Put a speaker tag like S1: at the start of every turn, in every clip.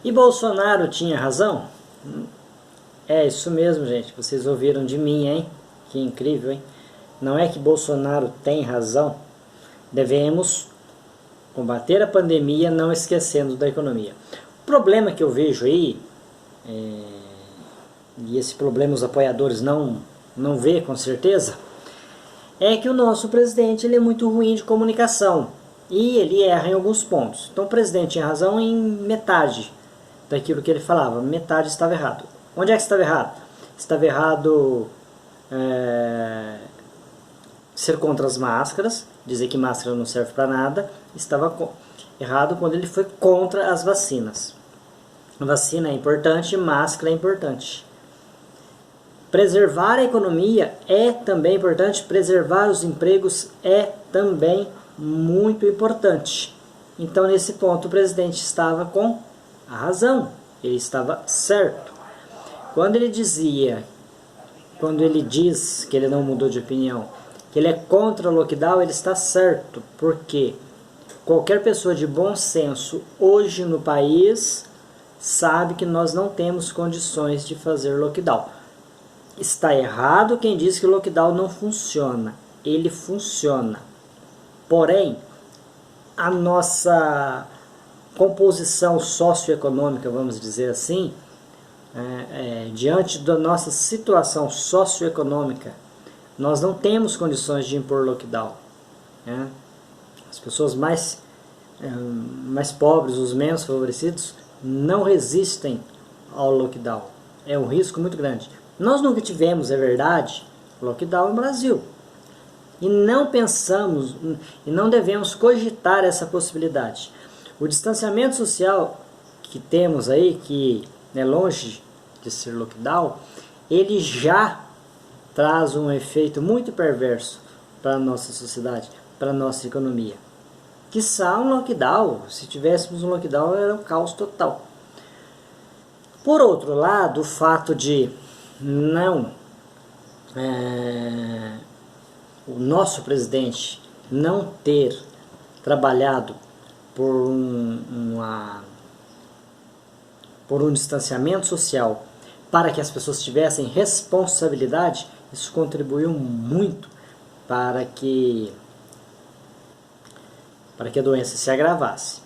S1: E Bolsonaro tinha razão? É isso mesmo, gente. Vocês ouviram de mim, hein? Que incrível, hein? Não é que Bolsonaro tem razão. Devemos combater a pandemia não esquecendo da economia. O problema que eu vejo aí, e esse problema os apoiadores não vê com certeza, é que o nosso presidente ele é muito ruim de comunicação e ele erra em alguns pontos. Então o presidente tinha razão em metade daquilo que ele falava, metade estava errado. Onde é que estava errado? Estava errado ser contra as máscaras, dizer que máscara não serve para nada. Estava errado quando ele foi contra as vacinas. A vacina é importante, máscara é importante. Preservar a economia é também importante, preservar os empregos é também muito importante. Então, nesse ponto, o presidente estava com a razão, ele estava certo. Quando ele diz que ele não mudou de opinião, que ele é contra o lockdown, ele está certo, porque qualquer pessoa de bom senso hoje no país sabe que nós não temos condições de fazer lockdown. Está errado quem diz que o lockdown não funciona. Ele funciona. Porém, a nossa composição socioeconômica, vamos dizer assim, diante da nossa situação socioeconômica, nós não temos condições de impor lockdown. As pessoas mais pobres, os menos favorecidos, não resistem ao lockdown. É um risco muito grande. Nós nunca tivemos, é verdade, lockdown no Brasil. E não pensamos, e não devemos cogitar essa possibilidade. O distanciamento social que temos aí, que é longe de ser lockdown, ele já traz um efeito muito perverso para a nossa sociedade, para a nossa economia. Quiçá um lockdown, se tivéssemos um lockdown, era um caos total. Por outro lado, o fato de o nosso presidente não ter trabalhado por um distanciamento social para que as pessoas tivessem responsabilidade, isso contribuiu muito para que a doença se agravasse.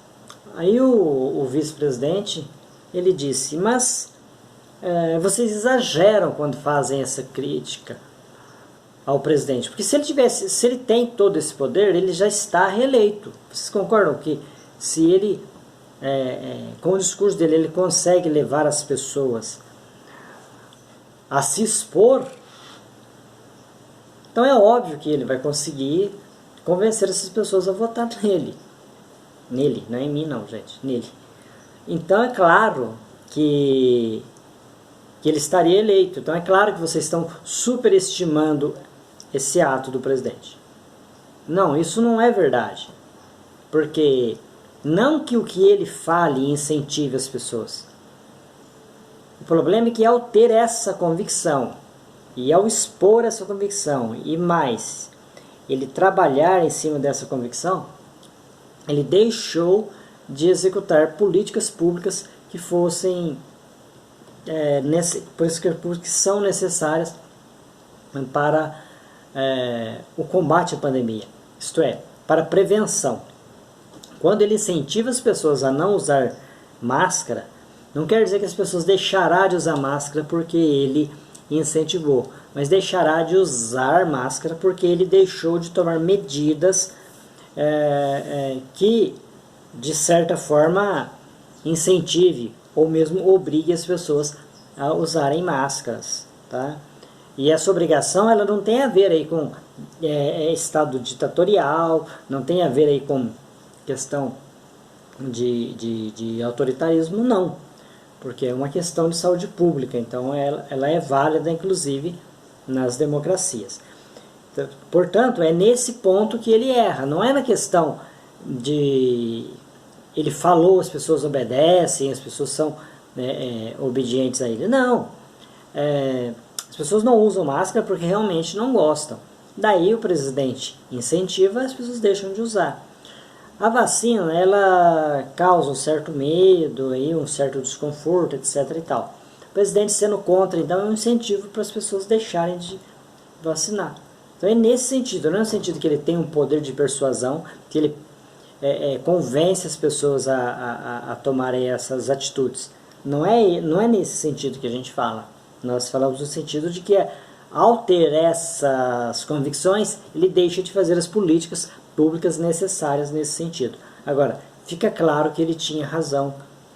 S1: Aí o vice-presidente ele disse, mas vocês exageram quando fazem essa crítica ao presidente, porque se ele tem todo esse poder, ele já está reeleito. Vocês concordam que se ele, com o discurso dele, ele consegue levar as pessoas a se expor, então é óbvio que ele vai conseguir convencer essas pessoas a votar nele. Nele, não é em mim não, gente, nele. Então é claro que ele estaria eleito. Então é claro que vocês estão superestimando esse ato do presidente. Não, isso não é verdade. Porque não que o que ele fale incentive as pessoas. O problema é que ao ter essa convicção, e ao expor essa convicção, e mais, ele trabalhar em cima dessa convicção, ele deixou de executar políticas públicas que fossem que são necessárias para o combate à pandemia, isto é, para a prevenção. Quando ele incentiva as pessoas a não usar máscara, não quer dizer que as pessoas deixarão de usar máscara porque ele incentivou, mas deixará de usar máscara porque ele deixou de tomar medidas que, de certa forma, incentive ou mesmo obrigue as pessoas a usarem máscaras, tá? E essa obrigação ela não tem a ver aí com estado ditatorial, não tem a ver aí com questão de autoritarismo, não, porque é uma questão de saúde pública, então ela é válida inclusive nas democracias. Portanto, é nesse ponto que ele erra, não é na questão de ele falou, as pessoas obedecem, as pessoas são obedientes a ele. Não, as pessoas não usam máscara porque realmente não gostam. Daí o presidente incentiva, as pessoas deixam de usar. A vacina, ela causa um certo medo, aí, um certo desconforto, etc. e tal. O presidente sendo contra, então, é um incentivo para as pessoas deixarem de vacinar. Então é nesse sentido, não é no sentido que ele tem um poder de persuasão, que ele convence as pessoas a tomarem essas atitudes. Não é nesse sentido que a gente fala. Nós falamos no sentido de que ao ter essas convicções, ele deixa de fazer as políticas públicas necessárias nesse sentido. Agora, fica claro que ele tinha razão,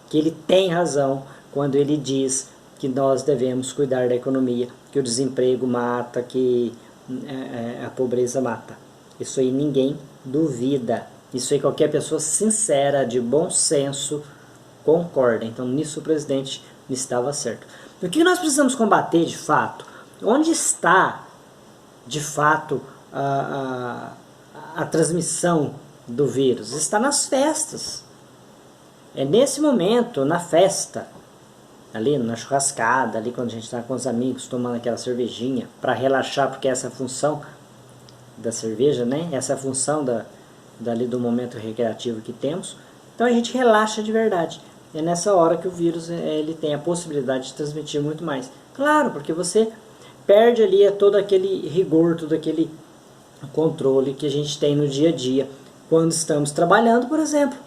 S1: que ele tem razão quando ele diz que nós devemos cuidar da economia, que o desemprego mata, que a pobreza mata. Isso aí ninguém duvida. Isso aí qualquer pessoa sincera, de bom senso, concorda. Então nisso o presidente estava certo. O que nós precisamos combater de fato? Onde está de fato a transmissão do vírus? Está nas festas. É nesse momento, na festa, ali na churrascada, ali quando a gente está com os amigos tomando aquela cervejinha para relaxar, porque essa é a função da cerveja, né? Essa é a função dali do momento recreativo que temos. Então a gente relaxa de verdade. É nessa hora que o vírus ele tem a possibilidade de transmitir muito mais. Claro, porque você perde ali todo aquele rigor, todo aquele controle que a gente tem no dia a dia quando estamos trabalhando, por exemplo.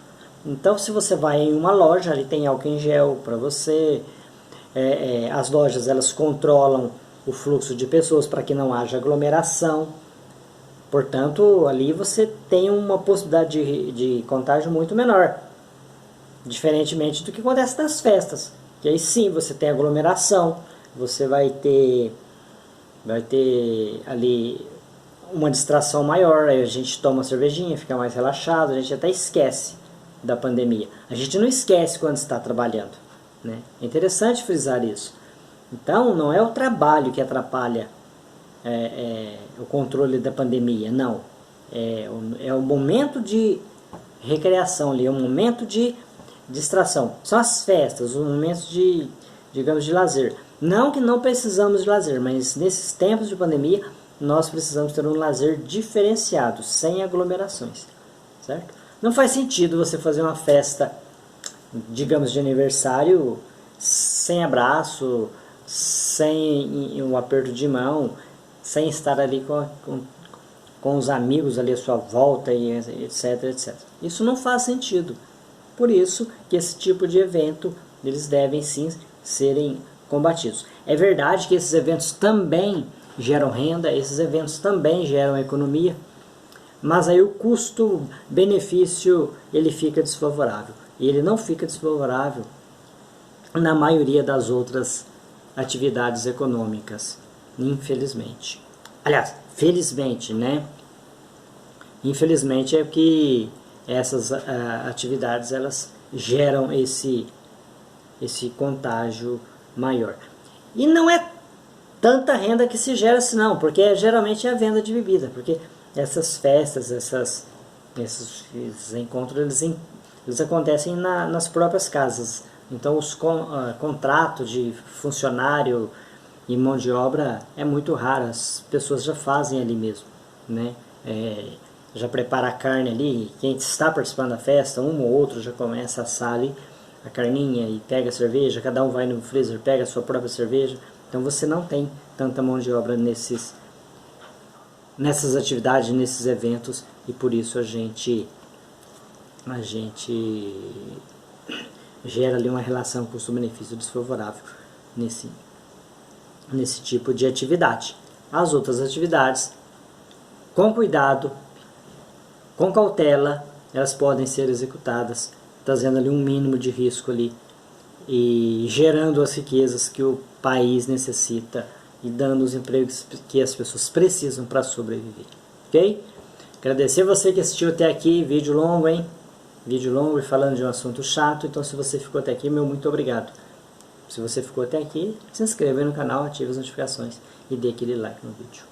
S1: Então, se você vai em uma loja, ali tem álcool em gel para você. As lojas elas controlam o fluxo de pessoas para que não haja aglomeração. Portanto, ali você tem uma possibilidade de contágio muito menor. Diferentemente do que acontece nas festas. Que aí sim você tem aglomeração, você vai ter ali uma distração maior, aí a gente toma uma cervejinha, fica mais relaxado, a gente até esquece da pandemia. A gente não esquece quando está trabalhando, né? É interessante frisar isso. Então, não é o trabalho que atrapalha o controle da pandemia, não. É o momento de recreação ali, é o momento de distração. São as festas, os momentos de, digamos, de lazer. Não que não precisamos de lazer, mas nesses tempos de pandemia, nós precisamos ter um lazer diferenciado, sem aglomerações, certo? Não faz sentido você fazer uma festa, digamos, de aniversário sem abraço, sem um aperto de mão, sem estar ali com os amigos ali à sua volta, e etc, etc. Isso não faz sentido. Por isso que esse tipo de evento, eles devem sim serem combatidos. É verdade que esses eventos também geram renda, esses eventos também geram economia, mas aí o custo-benefício ele fica desfavorável. E ele não fica desfavorável na maioria das outras atividades econômicas, infelizmente. Aliás, felizmente, né? Infelizmente é que essas atividades elas geram esse contágio maior. E não é tanta renda que se gera assim não, porque geralmente é a venda de bebida, porque essas festas, esses encontros, eles acontecem nas próprias casas. Então os contratos de funcionário e mão de obra é muito raro, as pessoas já fazem ali mesmo, né? Já prepara a carne ali, quem está participando da festa, um ou outro já começa a assar ali a carninha e pega a cerveja, cada um vai no freezer, pega a sua própria cerveja. Então você não tem tanta mão de obra nessas atividades, nesses eventos, e por isso a gente gera ali uma relação custo-benefício desfavorável nesse tipo de atividade. As outras atividades, com cuidado, com cautela, elas podem ser executadas, trazendo ali um mínimo de risco ali e gerando as riquezas que o país necessita e dando os empregos que as pessoas precisam para sobreviver. Ok? Agradecer você que assistiu até aqui, vídeo longo, hein? Vídeo longo e falando de um assunto chato, então se você ficou até aqui, meu muito obrigado. Se você ficou até aqui, se inscreva aí no canal, ative as notificações e dê aquele like no vídeo.